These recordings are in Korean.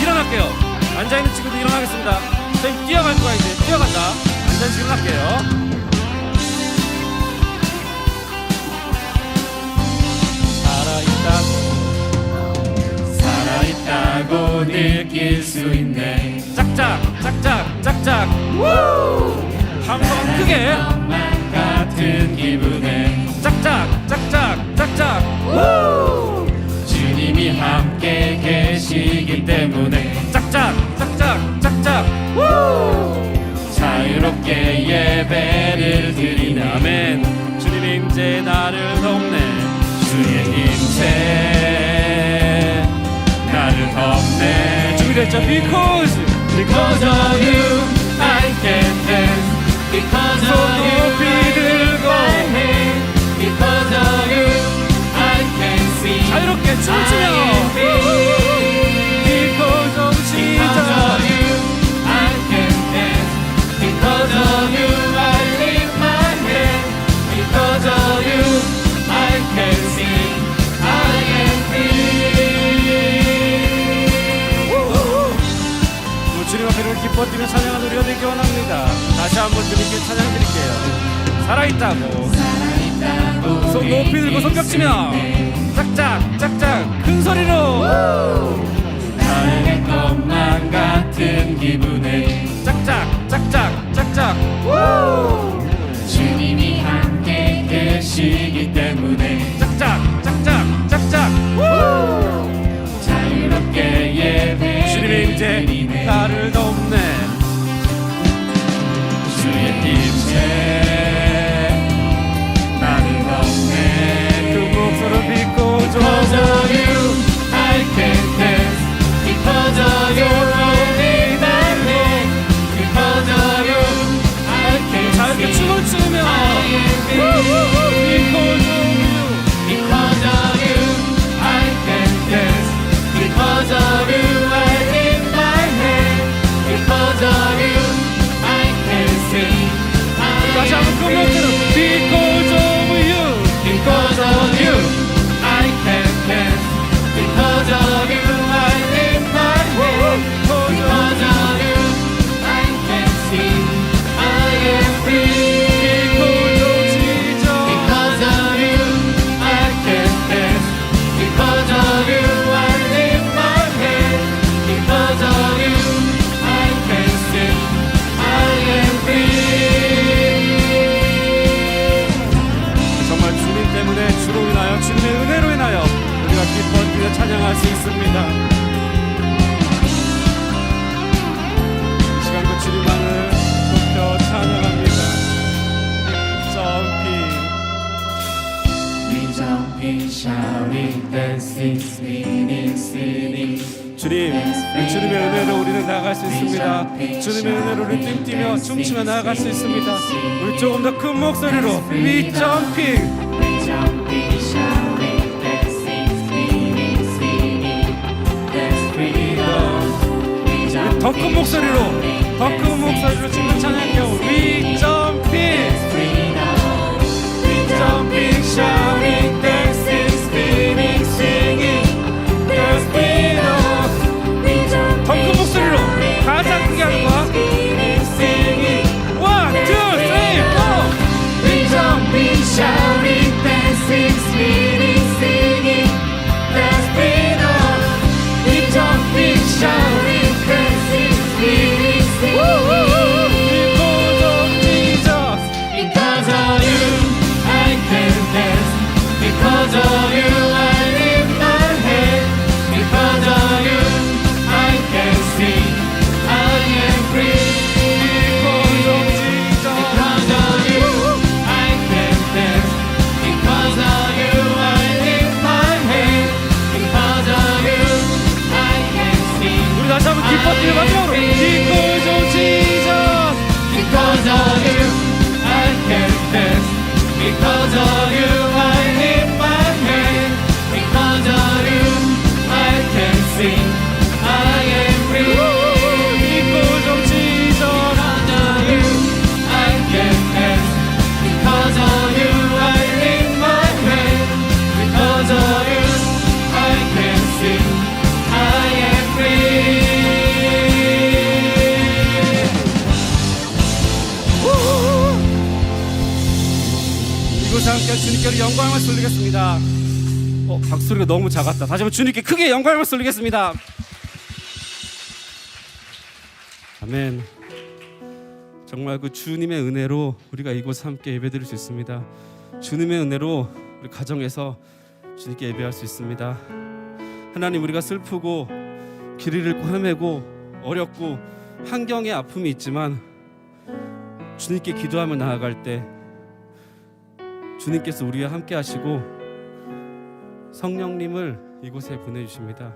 일어날게요. 앉아있는 친구도 일어나겠습니다. 선생님 뛰어갈 거야. 이제 뛰어간다. 앉아있는 친구 일어날게요. 살아있다고 느낄 수 있네. 짝짝 짝짝 짝짝 한번 크게 같은 기분에 짝짝 짝짝 짝짝 주님이 함께 계시기 때문에 짝짝 짝짝 짝짝 자유롭게 예배를 드리네. 아멘. 주님의 임재 나를 덮네. 주의 임재 나를 덮네. 준비됐죠? Because of you I can dance. Because of you I 들고 Because of you I can sing. 자유롭게 춤추며 Because of you I can dance. Because of you I lift my hand. Because of you I can sing. I am free. 주님 앞에 기뻐 뛰며 찬양하는 우리가 되기 원합니다. 다시 한번 주님께 찬양 드릴게요. 살아있다고 손 높이 들고 손뼉치며 짝짝 짝짝 큰 소리로 나의 것만 같은 기분에 짝짝 짝짝 짝짝 주님이 함께 계시기 때문에 짝짝 짝짝 짝짝 자유롭게 예배 주님의 임재 나를 덮네. 주의 임재 나를 덮네. 그 목소리를 믿고 줘. Because of you I can dance. Because of you only my name. Because of you I can 자유롭게 춤을 추며 Because of you Because of you I can dance. Because of you I lift my hand. Because of you I can sing. 다시 한번 그 목소리로 Because of you Because of you I can dance. Because of you I lift my hand. Because of you I can sing. I am free. Because of Jesus. Because of you I can dance. Because of you I lift my hand. Because of you I can sing. I am free. 정말 주님 때문에 주로 인하여 주님의 은혜로 인하여 우리가 기뻐 뛰어 찬양할 수 있습니다. 이 시간도 주님만을 높여 찬양합니다. Jumping, jumping, shouting, dancing, spinning, singing. 주님, 주님의 은혜로 우리는 나아갈 수 있습니다. 주님의 은혜로 우리 뛰며 춤추며 나아갈 수 있습니다. 우리 조금 더 큰 목소리로 We jumping. 더 큰 목소리로 더 큰 목소리로 지금 찬양해요. We jumping, we jumping, shouting, dancing, spinning, singing. There's freedom. 더 큰 목소리로 가장 크게 하는 거야. Singing, 1, 2, 3, 4. We jumping, shouting, dancing, spinning, singing. There's freedom. We jumping, shouting. Because of you I lift my head. Because of you I can sing. I am free. Because of Jesus. Because of you I can dance. Because of you I lift my head. Because of you I can sing. 우리 다시 한번 기뻐 뛰어 마지막으로. Because of Jesus. Because of you I can dance. Because of you I lift my hand. Because of you I can sing. I am free. Because of Jesus. Because of you I can dance. Because of you I lift my hand. Because of you I can sing. I am free. 함께 주님께 영광을 돌리겠습니다. 박수리가 너무 작았다. 다시 한번 주님께 크게 영광을 돌리겠습니다. 아멘. 정말 그 주님의 은혜로 우리가 이곳 함께 예배드릴 수 있습니다. 주님의 은혜로 우리 가정에서 주님께 예배할 수 있습니다. 하나님, 우리가 슬프고 길을 잃고 헤매고 어렵고 환경에 아픔이 있지만 주님께 기도하며 나아갈 때 주님께서 우리와 함께 하시고 성령님을 이곳에 보내주십니다.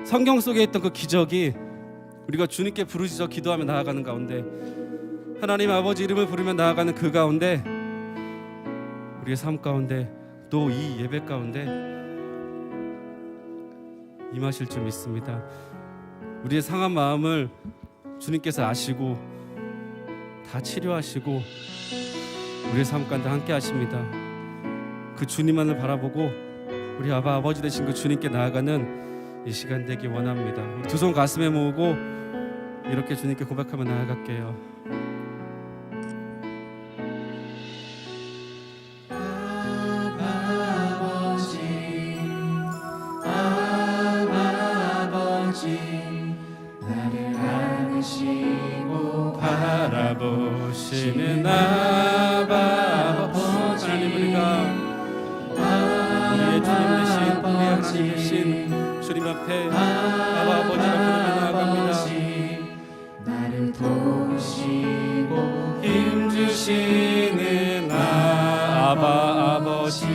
성경 속에 있던 그 기적이 우리가 주님께 부르짖어 기도하며 나아가는 가운데, 하나님 아버지 이름을 부르며 나아가는 그 가운데, 우리의 삶 가운데, 또 이 예배 가운데 임하실 줄 믿습니다. 우리의 상한 마음을 주님께서 아시고 다 치료하시고 우리의 삶 가운데 함께 하십니다. 그 주님만을 바라보고 우리 아버지 되신 그 주님께 나아가는 이 시간 되기 원합니다. 두 손 가슴에 모으고 이렇게 주님께 고백하며 나아갈게요. 나를 안으시고 바라보시는 아바 아버지, 하나님, 우리가 우리의 주님 되신 우리의 하나님 되신 주님 앞에 아바 아버지라 부르며 나아갑니다. 나를 도우시고 힘주시는 아바 아버지,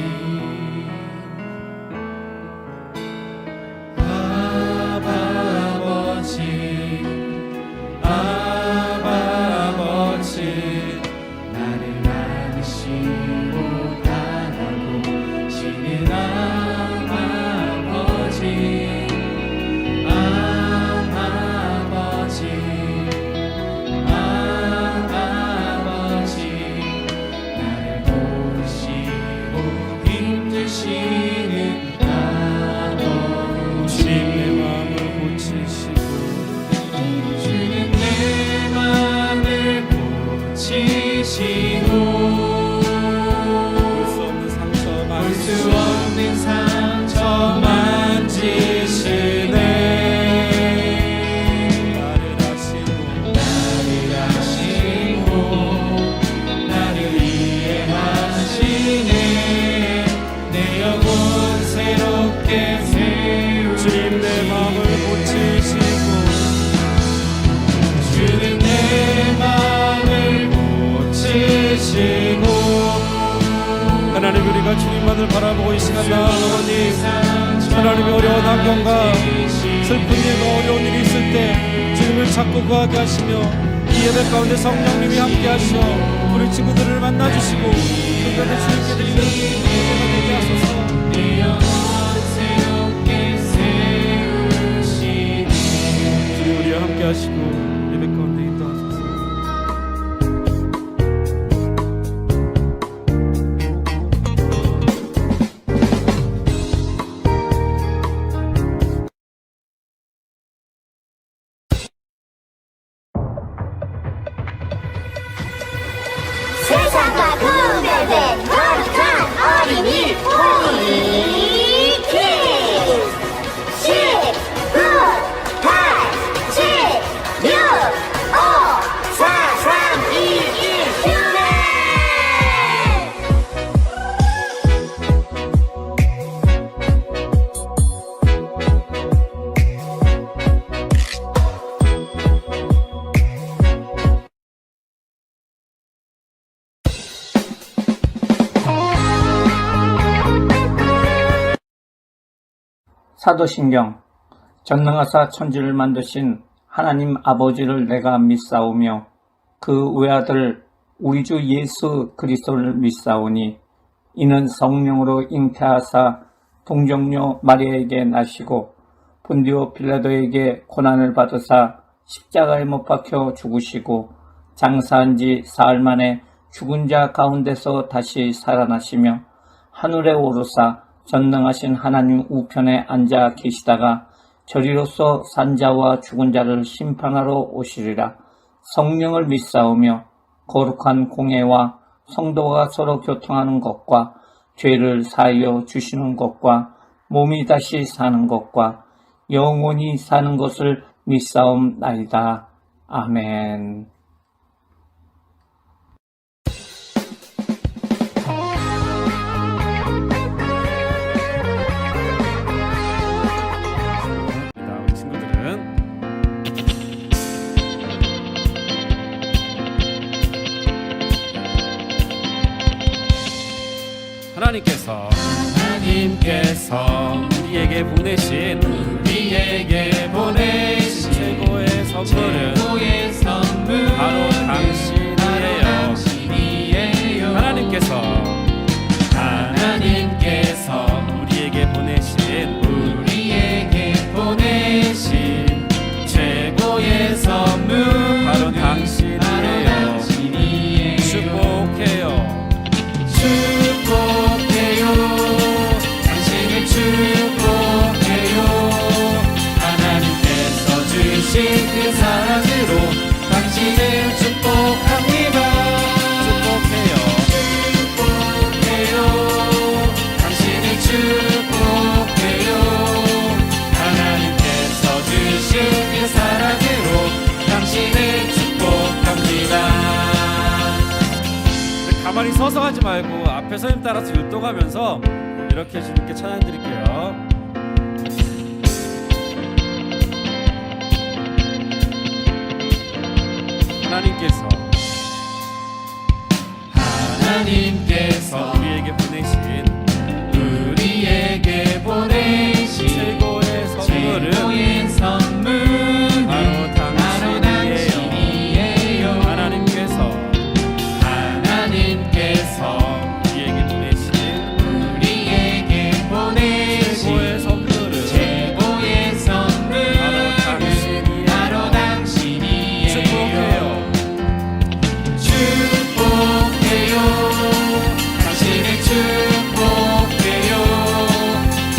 나를 안으시고 바라보시는 아버지, 나를 도우시고 힘주시는 아버지, 주님 내 마음을 고치시고 주는 내 마음을 고치시고 볼 수 없는 상처 만지시네. 나를 아시고 나를 이해하시네. 내 영혼 새롭게 세우시네. 주님 내 마음을 고치시고 주는 내 마음을 고치시고 하나님, 우리가 주님만을 바라보고 이 시간 나아가니 하나님의 어려운 환경과 슬픈 일과 어려운 일이 있을 때 주님을 찾고 구하게 하시며 이 예배 가운데 성령님이 함께 하시어 우리 친구들을 만나주시고 그들의 주님께 드리는 예배가 되게 하소서. 내 영혼 새롭게 세우시네. 주님 우리와 함께 하시고 예배 가운데 인도하소서. 세상과 구별된 거룩한 어린이 우리 키 10, 9, 8, 7, 6, 5, 4, 3, 2, 1 휴대. 사도신경. 전능하사 천지를 만드신 하나님 아버지를 내가 믿사오며 그 외아들 우리 주 예수 그리스도를 믿사오니 이는 성령으로 잉태하사 동정녀 마리아에게 나시고 본디오 빌라도에게 고난을 받으사 십자가에 못 박혀 죽으시고 장사한 지 사흘 만에 죽은 자 가운데서 다시 살아나시며 하늘에 오르사 전능하신 하나님 우편에 앉아 계시다가 저리로서 산자와 죽은 자를 심판하러 오시리라. 성령을 믿사오며 거룩한 공예와 성도가 서로 교통하는 것과 죄를 사하여 주시는 것과 몸이 다시 사는 것과 영원히 사는 것을 믿사옵나이다. 아멘. 우리 친구들은 하나님께서 우리에게 보내신 최고의 선물은 바로 당신이에요. 하나님께서 우리에게 보내신 최고의 선물 바로 당신이에요. 축복해요. 당신을 축복해요. 하나님께서 주신 그 사랑으로 당신을 축복합니다. 축복해요. 당신을 축복해요. 하나님께서 주신 그 사랑으로 당신을 축복합니다. 가만히 서서 하지 말고 앞에 선생님 따라서 율동하면서 이렇게 주님께 찬양 드릴게요. 하나님께서 우리에게 보내신 최고의 선물은 바로 당신이에요. 하나님께서 우리에게 보내신 최고의 선물은 바로 당신이에요. 축복해요. 당신을 축복해요.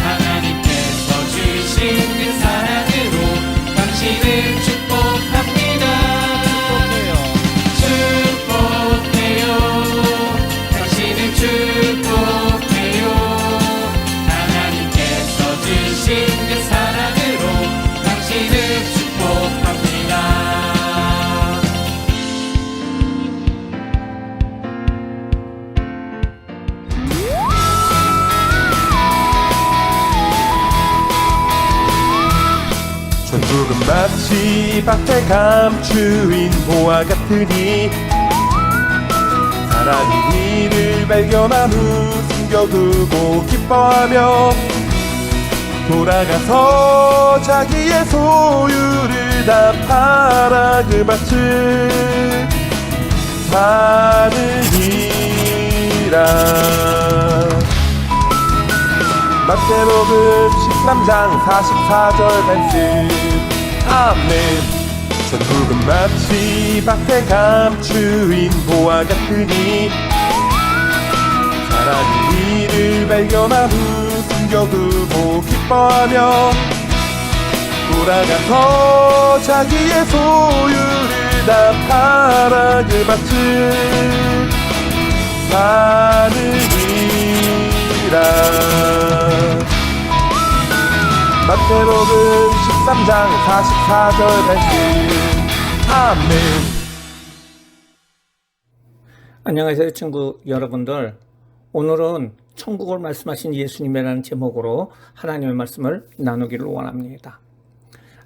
하나님께서 주신 그 사랑으로 당신을 축복합니다. 축복해요. 당신을 축복해요. 하나님께서 주신 그 사랑으로 당신을 축복합니다. 천국은 마치 밭에 감추인 보화 같으니 사람이 이를 발견하며 숨겨두고 기뻐하며 돌아가서 자기의 소유를 다 팔아 그 밭을 사느니라. 마태복음 13장 44절 말씀. 아멘. 천국은 마치 밭에 감추인 보화 같으니 사람이 이를 발견하며 숨겨두고 기뻐하며 돌아가서 자기의 소유를 다 팔아 그 밭을 사느니라. 마태복음 13장 44절 말씀. 아멘. 안녕하세요, 친구 여러분들. 오늘은 천국을 말씀하신 예수님이라는 제목으로 하나님의 말씀을 나누기를 원합니다.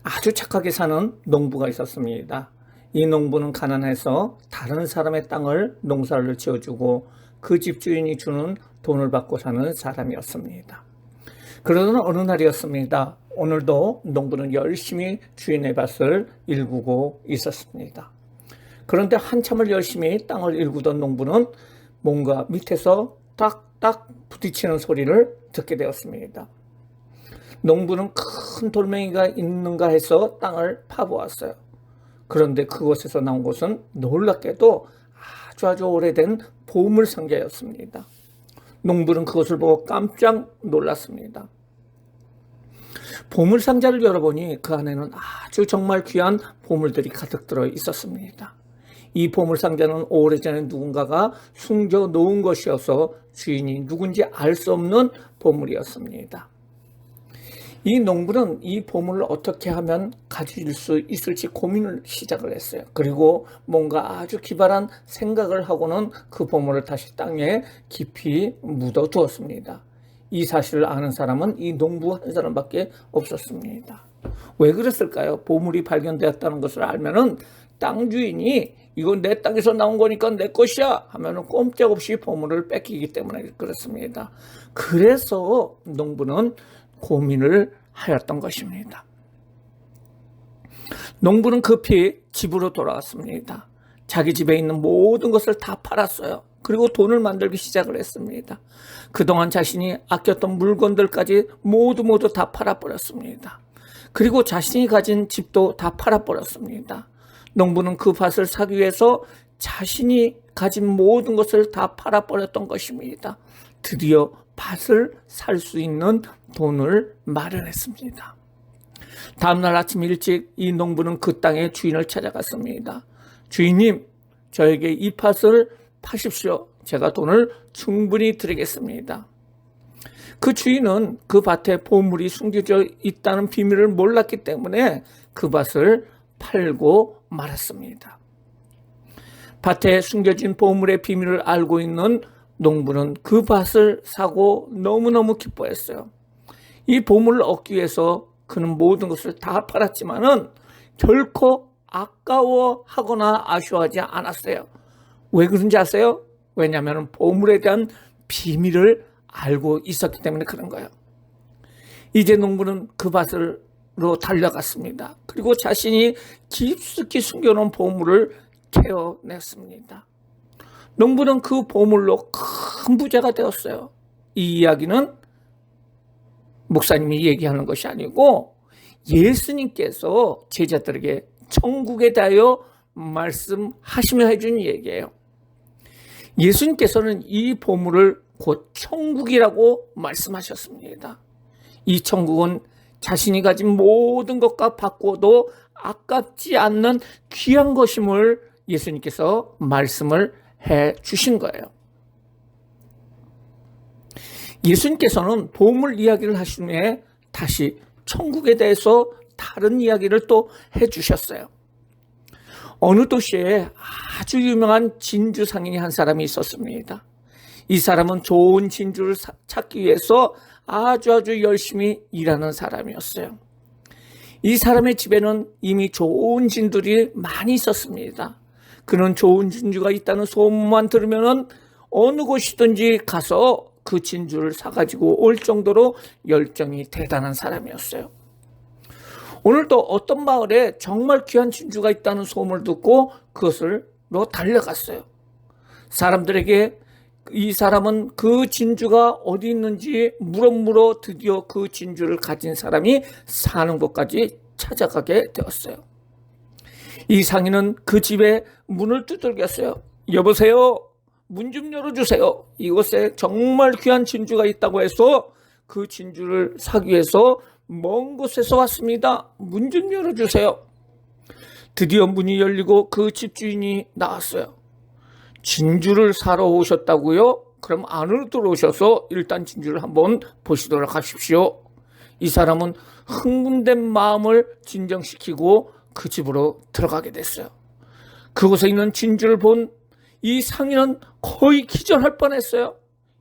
아주 착하게 사는 농부가 있었습니다. 이 농부는 가난해서 다른 사람의 땅을 농사를 지어주고 그 집주인이 주는 돈을 받고 사는 사람이었습니다. 그러던 어느 날이었습니다. 오늘도 농부는 열심히 주인의 밭을 일구고 있었습니다. 그런데 한참을 열심히 땅을 일구던 농부는 뭔가 밑에서 딱딱 부딪히는 소리를 듣게 되었습니다. 농부는 큰 돌멩이가 있는가 해서 땅을 파보았어요. 그런데 그곳에서 나온 것은 놀랍게도 아주 오래된 보물상자였습니다. 농부는 그것을 보고 깜짝 놀랐습니다. 보물상자를 열어보니 그 안에는 아주 정말 귀한 보물들이 가득 들어 있었습니다. 이 보물상자는 오래전에 누군가가 숨겨 놓은 것이어서 주인이 누군지 알 수 없는 보물이었습니다. 이 농부는 이 보물을 어떻게 하면 가질 수 있을지 고민을 시작을 했어요. 그리고 뭔가 아주 기발한 생각을 하고는 그 보물을 다시 땅에 깊이 묻어 두었습니다. 이 사실을 아는 사람은 이 농부 한 사람밖에 없었습니다. 왜 그랬을까요? 보물이 발견되었다는 것을 알면은 땅 주인이 이건 내 땅에서 나온 거니까 내 것이야 하면은 꼼짝없이 보물을 뺏기기 때문에 그렇습니다. 그래서 농부는 고민을 하였던 것입니다. 농부는 급히 집으로 돌아왔습니다. 자기 집에 있는 모든 것을 다 팔았어요. 그리고 돈을 만들기 시작을 했습니다. 그동안 자신이 아꼈던 물건들까지 모두 다 팔아버렸습니다. 그리고 자신이 가진 집도 다 팔아버렸습니다. 농부는 그 밭을 사기 위해서 자신이 가진 모든 것을 다 팔아버렸던 것입니다. 드디어 밭을 살 수 있는 돈을 마련했습니다. 다음날 아침 일찍 이 농부는 그 땅의 주인을 찾아갔습니다. 주인님, 저에게 이 밭을 파십시오. 제가 돈을 충분히 드리겠습니다. 그 주인은 그 밭에 보물이 숨겨져 있다는 비밀을 몰랐기 때문에 그 밭을 팔고 말았습니다. 밭에 숨겨진 보물의 비밀을 알고 있는 농부는 그 밭을 사고 너무너무 기뻐했어요. 이 보물을 얻기 위해서 그는 모든 것을 다 팔았지만은 결코 아까워하거나 아쉬워하지 않았어요. 왜 그런지 아세요? 왜냐하면 보물에 대한 비밀을 알고 있었기 때문에 그런 거예요. 이제 농부는 그 밭으로 달려갔습니다. 그리고 자신이 깊숙이 숨겨놓은 보물을 캐어냈습니다. 농부는 그 보물로 큰 부자가 되었어요. 이 이야기는 목사님이 얘기하는 것이 아니고 예수님께서 제자들에게 천국에 대하여 말씀하시며 해준 얘기예요. 예수님께서는 이 보물을 곧 천국이라고 말씀하셨습니다. 이 천국은 자신이 가진 모든 것과 바꿔도 아깝지 않는 귀한 것임을 예수님께서 말씀을 해 주신 거예요. 예수님께서는 보물 이야기를 하신 후에 다시 천국에 대해서 다른 이야기를 또 해 주셨어요. 어느 도시에 아주 유명한 진주 상인이 한 사람이 있었습니다. 이 사람은 좋은 진주를 찾기 위해서 아주 열심히 일하는 사람이었어요. 이 사람의 집에는 이미 좋은 진들이 많이 있었습니다. 그는 좋은 진주가 있다는 소문만 들으면 어느 곳이든지 가서 그 진주를 사가지고 올 정도로 열정이 대단한 사람이었어요. 오늘도 어떤 마을에 정말 귀한 진주가 있다는 소문을 듣고 그것으로 달려갔어요. 사람들에게 이 사람은 그 진주가 어디 있는지 물어 드디어 그 진주를 가진 사람이 사는 곳까지 찾아가게 되었어요. 이 상인은 그 집에 문을 두들겼어요. 여보세요? 문 좀 열어주세요. 이곳에 정말 귀한 진주가 있다고 해서 그 진주를 사기 위해서 먼 곳에서 왔습니다. 문 좀 열어주세요. 드디어 문이 열리고 그 집주인이 나왔어요. 진주를 사러 오셨다고요? 그럼 안으로 들어오셔서 일단 진주를 한번 보시도록 하십시오. 이 사람은 흥분된 마음을 진정시키고 그 집으로 들어가게 됐어요. 그곳에 있는 진주를 본 이 상인은 거의 기절할 뻔했어요.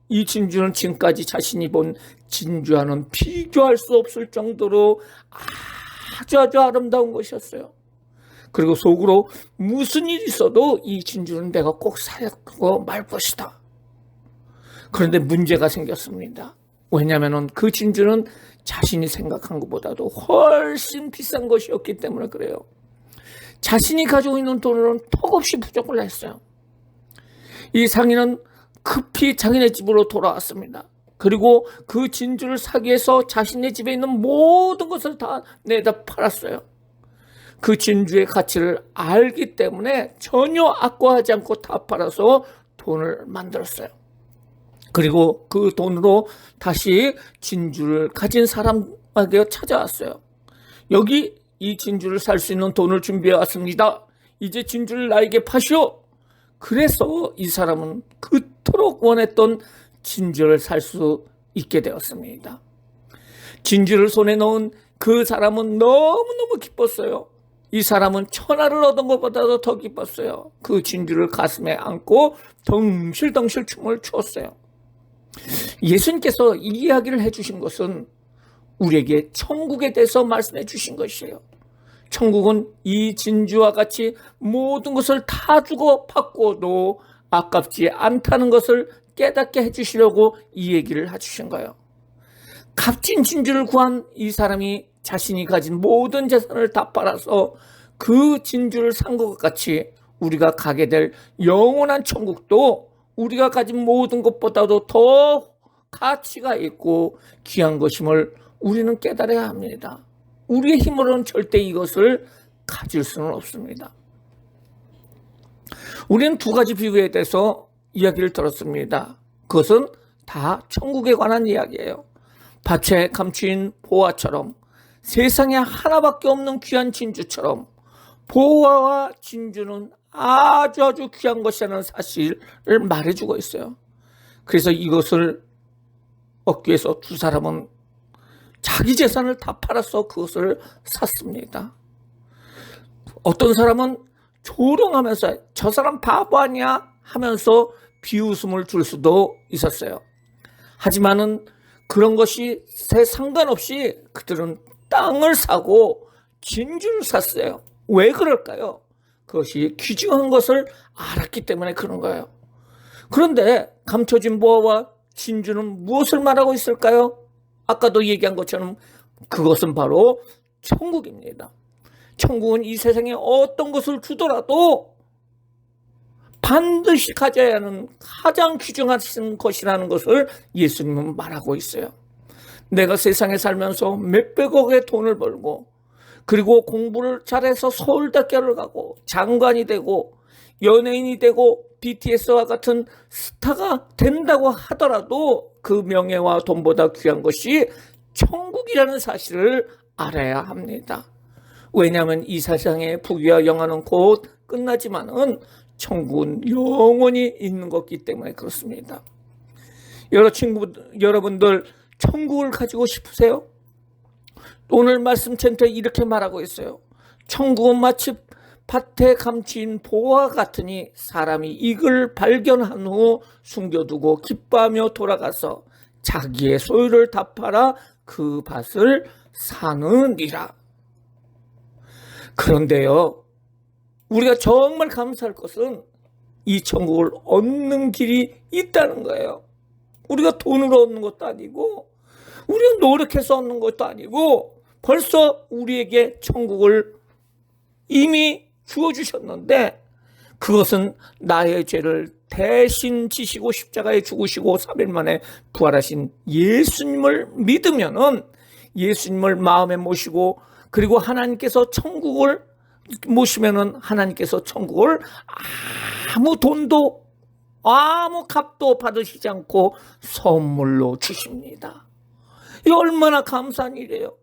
이 진주는 지금까지 자신이 본 진주와는 비교할 수 없을 정도로 아주 아름다운 것이었어요. 그리고 속으로 무슨 일이 있어도 이 진주는 내가 꼭 사고 말 것이다. 그런데 문제가 생겼습니다. 왜냐하면 그 진주는 자신이 생각한 것보다도 훨씬 비싼 것이었기 때문에 그래요. 자신이 가지고 있는 돈으로는 턱없이 부족을 했어요. 이 상인은 급히 자기네 집으로 돌아왔습니다. 그리고 그 진주를 사기 위해서 자신의 집에 있는 모든 것을 다 내다 팔았어요. 그 진주의 가치를 알기 때문에 전혀 아까워하지 않고 다 팔아서 돈을 만들었어요. 그리고 그 돈으로 다시 진주를 가진 사람에게 찾아왔어요. 여기 이 진주를 살 수 있는 돈을 준비해 왔습니다. 이제 진주를 나에게 파시오. 그래서 이 사람은 그토록 원했던 진주를 살 수 있게 되었습니다. 진주를 손에 넣은 그 사람은 너무너무 기뻤어요. 이 사람은 천하를 얻은 것보다도 더 기뻤어요. 그 진주를 가슴에 안고 덩실덩실 춤을 추었어요. 예수님께서 이 이야기를 해주신 것은 우리에게 천국에 대해서 말씀해 주신 것이에요. 천국은 이 진주와 같이 모든 것을 다 주고 받고도 아깝지 않다는 것을 깨닫게 해주시려고 이 얘기를 해주신 거예요. 값진 진주를 구한 이 사람이 자신이 가진 모든 재산을 다 팔아서 그 진주를 산 것 같이 우리가 가게 될 영원한 천국도 우리가 가진 모든 것보다도 더 가치가 있고 귀한 것임을 우리는 깨달아야 합니다. 우리의 힘으로는 절대 이것을 가질 수는 없습니다. 우리는 두 가지 비유에 대해서 이야기를 들었습니다. 그것은 다 천국에 관한 이야기예요. 밭에 감추인 보화처럼, 세상에 하나밖에 없는 귀한 진주처럼 보화와 진주는 아주 귀한 것이라는 사실을 말해주고 있어요. 그래서 이것을 얻기 위해서 두 사람은 자기 재산을 다 팔아서 그것을 샀습니다. 어떤 사람은 조롱하면서 저 사람 바보 아니야 하면서 비웃음을 줄 수도 있었어요. 하지만은 그런 것이 상관없이 그들은 땅을 사고 진주를 샀어요. 왜 그럴까요? 그것이 귀중한 것을 알았기 때문에 그런 거예요. 그런데 감춰진 보화와 진주는 무엇을 말하고 있을까요? 아까도 얘기한 것처럼 그것은 바로 천국입니다. 천국은 이 세상에 어떤 것을 주더라도 반드시 가져야 하는 가장 귀중한 것이라는 것을 예수님은 말하고 있어요. 내가 세상에 살면서 몇백억의 돈을 벌고 그리고 공부를 잘해서 서울대학교를 가고 장관이 되고 연예인이 되고 BTS와 같은 스타가 된다고 하더라도 그 명예와 돈보다 귀한 것이 천국이라는 사실을 알아야 합니다. 왜냐하면 이 세상의 부귀와 영화는 곧 끝나지만은 천국은 영원히 있는 것이기 때문에 그렇습니다. 여러분들 천국을 가지고 싶으세요? 오늘 말씀 젠터에 이렇게 말하고 있어요. 천국은 마치 밭에 감춘 보화 같으니 사람이 이걸 발견한 후 숨겨두고 기뻐하며 돌아가서 자기의 소유를 다 팔아 그 밭을 사느니라. 그런데요, 우리가 정말 감사할 것은 이 천국을 얻는 길이 있다는 거예요. 우리가 돈으로 얻는 것도 아니고 우리가 노력해서 얻는 것도 아니고 벌써 우리에게 천국을 이미 주어주셨는데 그것은 나의 죄를 대신 지시고 십자가에 죽으시고 3일 만에 부활하신 예수님을 믿으면은 예수님을 마음에 모시고 그리고 하나님께서 천국을 모시면은 하나님께서 천국을 아무 돈도 아무 값도 받으시지 않고 선물로 주십니다. 이 얼마나 감사한 일이에요.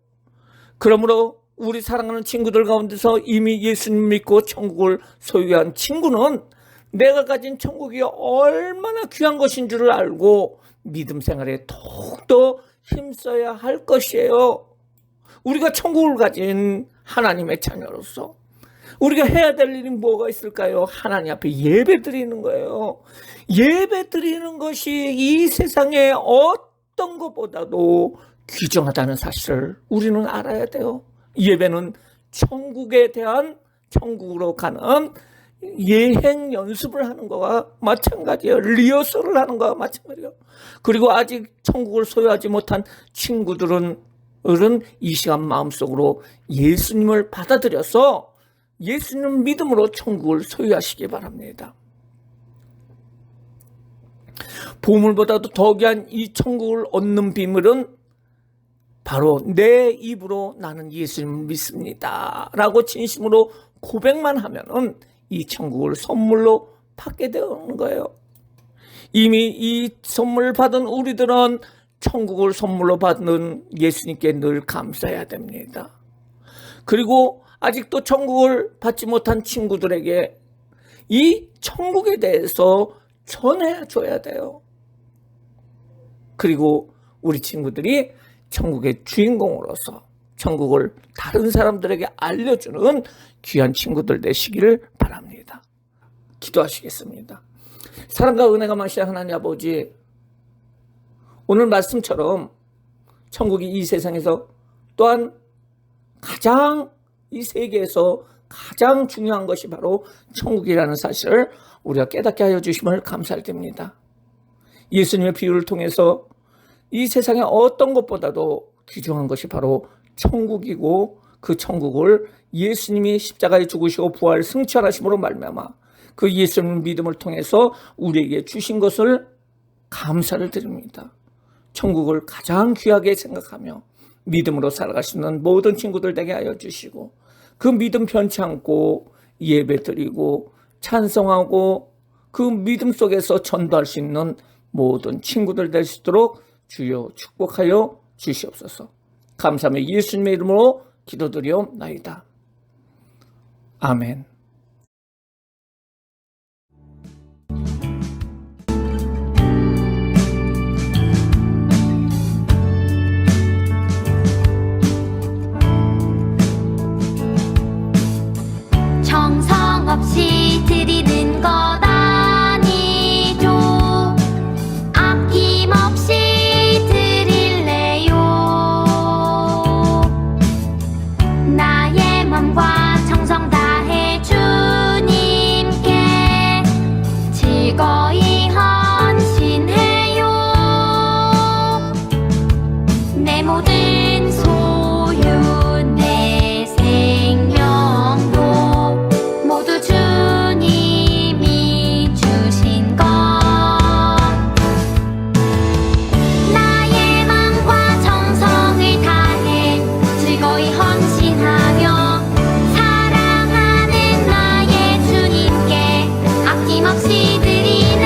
그러므로 우리 사랑하는 친구들 가운데서 이미 예수님 믿고 천국을 소유한 친구는 내가 가진 천국이 얼마나 귀한 것인 줄을 알고 믿음 생활에 더욱더 힘써야 할 것이에요. 우리가 천국을 가진 하나님의 자녀로서 우리가 해야 될 일이 뭐가 있을까요? 하나님 앞에 예배 드리는 거예요. 예배 드리는 것이 이 세상의 어떤 것보다도 귀중하다는 사실을 우리는 알아야 돼요. 예배는 천국에 대한 천국으로 가는 예행 연습을 하는 거와 마찬가지예요. 리허설을 하는 거와 마찬가지예요. 그리고 아직 천국을 소유하지 못한 친구들은 이 시간 마음속으로 예수님을 받아들여서 예수님 믿음으로 천국을 소유하시기 바랍니다. 보물보다도 더 귀한 이 천국을 얻는 비밀은 바로 내 입으로 나는 예수님을 믿습니다 라고 진심으로 고백만 하면은 이 천국을 선물로 받게 되는 거예요. 이미 이 선물을 받은 우리들은 천국을 선물로 받는 예수님께 늘 감사해야 됩니다. 그리고 아직도 천국을 받지 못한 친구들에게 이 천국에 대해서 전해줘야 돼요. 그리고 우리 친구들이 천국의 주인공으로서 천국을 다른 사람들에게 알려주는 귀한 친구들 되시기를 바랍니다. 기도하시겠습니다. 사랑과 은혜가 많으신 하나님 아버지, 오늘 말씀처럼 천국이 이 세상에서 또한 가장 이 세계에서 가장 중요한 것이 바로 천국이라는 사실을 우리가 깨닫게 하여 주심을 감사드립니다. 예수님의 비유를 통해서 이 세상의 어떤 것보다도 귀중한 것이 바로 천국이고, 그 천국을 예수님이 십자가에 죽으시고 부활 승천하심으로 말미암아 그 예수님의 믿음을 통해서 우리에게 주신 것을 감사를 드립니다. 천국을 가장 귀하게 생각하며 믿음으로 살아갈 수 있는 모든 친구들 되게 하여 주시고, 그 믿음 편치 않고 예배 드리고 찬송하고 그 믿음 속에서 전도할 수 있는 모든 친구들 될 수 있도록 주여 축복하여 주시옵소서. 감사하며 예수님의 이름으로 기도드리옵나이다. 아멘. 정성 없이 드리는 것 아니죠. 아낌없이 드릴래요. 나의 맘과 정성 다해 주님께 즐거이 헌신해요. 내 모든 소유 내 생명도 모두 주님이 주신 것. 나의 맘과 정성을 다해 즐거이 헌신하며 사랑하는 나의 주님께 아낌없이 드리네.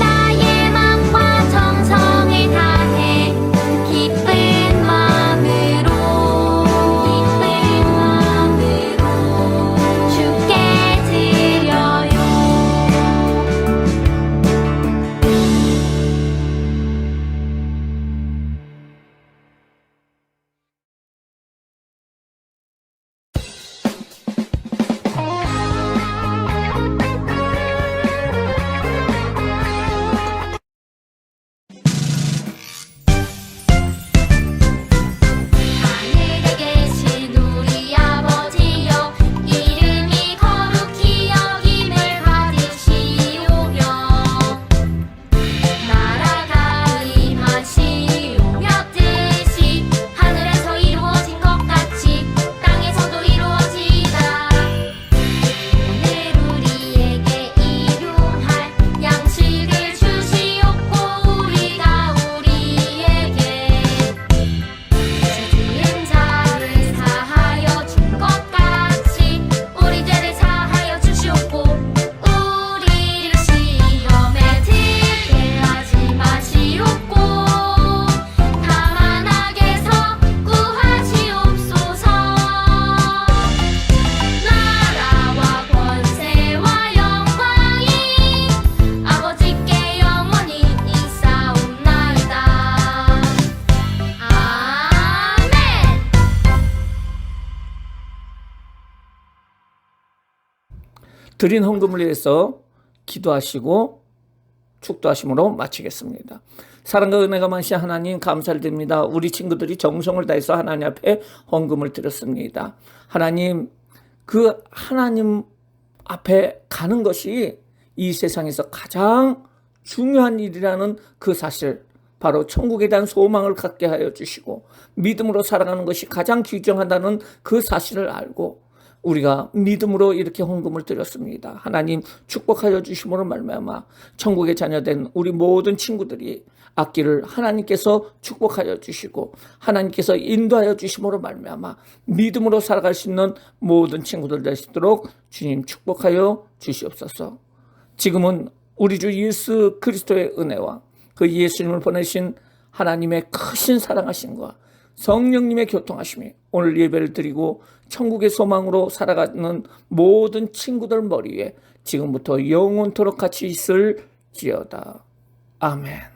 나의 맘과 정성을 다해 기쁜 마음으로 주께 드려요. 하늘에 계신 우리 아버지여, 이름이 거룩히 여김을 받으시오며 나라가 임하시오며 뜻이 하늘에서 이루어진 것 같이 땅에서도 이루어지이다. 오늘 우리에게 일용할 양식을 주시옵고 우리가 우리에게 지은 자를 사하여 준 것 같이 우리 죄를 사하여 주시옵고 우리를 시험에 들게 하지 마시옵고 다만 악에서 구하시옵소서. 나라와 권세와 영광이 아버지께 영원히 있사옵나이다. 아멘. 드린 헌금을 위해서 기도하시고 축도하심으로 마치겠습니다. 사랑과 은혜가 많으신 하나님 감사를 드립니다. 우리 친구들이 정성을 다해서 하나님 앞에 헌금을 드렸습니다. 하나님, 그 하나님 앞에 가는 것이 이 세상에서 가장 중요한 일이라는 그 사실, 바로 천국에 대한 소망을 갖게 하여 주시고 믿음으로 살아가는 것이 가장 귀중하다는 그 사실을 알고 우리가 믿음으로 이렇게 헌금을 드렸습니다. 하나님 축복하여 주심으로 말미암아 천국의 자녀된 우리 모든 친구들이 앞길을 하나님께서 축복하여 주시고 하나님께서 인도하여 주심으로 말미암아 믿음으로 살아갈 수 있는 모든 친구들 되시도록 주님 축복하여 주시옵소서. 지금은 우리 주 예수 그리스도의 은혜와 그 예수님을 보내신 하나님의 크신 사랑하심과 성령님의 교통하심이 오늘 예배를 드리고 천국의 소망으로 살아가는 모든 친구들 머리 위에 지금부터 영원토록 같이 있을지어다. 아멘.